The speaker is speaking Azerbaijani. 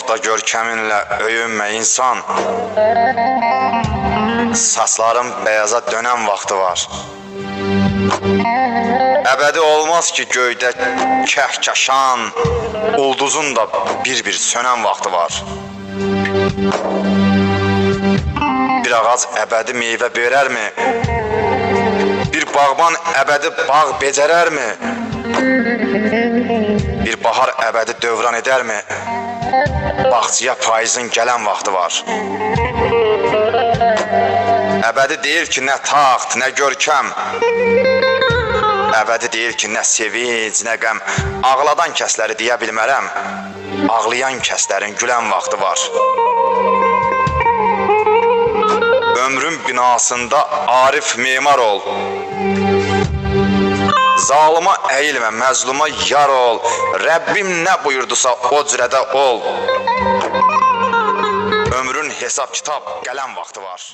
Çox da görkəminlə öyünmə insan. Saçların beyaza dönən vaxtı var. Əbədi olmaz ki göydə kəhkəşan, ulduzun da bir-bir sönən vaxtı var. Bir ağac əbədi meyvə verərmi? Bir bağban əbədi bağ becərərmi? Bir bahar əbədi dövran edərmi? Bağçıya payızın gələn vaxtı var. Əbədi deyil ki, nə taxt, nə görkəm. Əbədi deyil ki, nə sevinc, nə qəm. Ağladan kəsləri deyə bilmərəm. Ağlayan kəslərin gülən vaxtı var. Ömrün binasında arif memar ol. Zalıma əyilmə, məzluma yar ol. Rəbbim nə buyurdusa o cürədə ol. Ömrün hesab kitab qələm vaxtı var.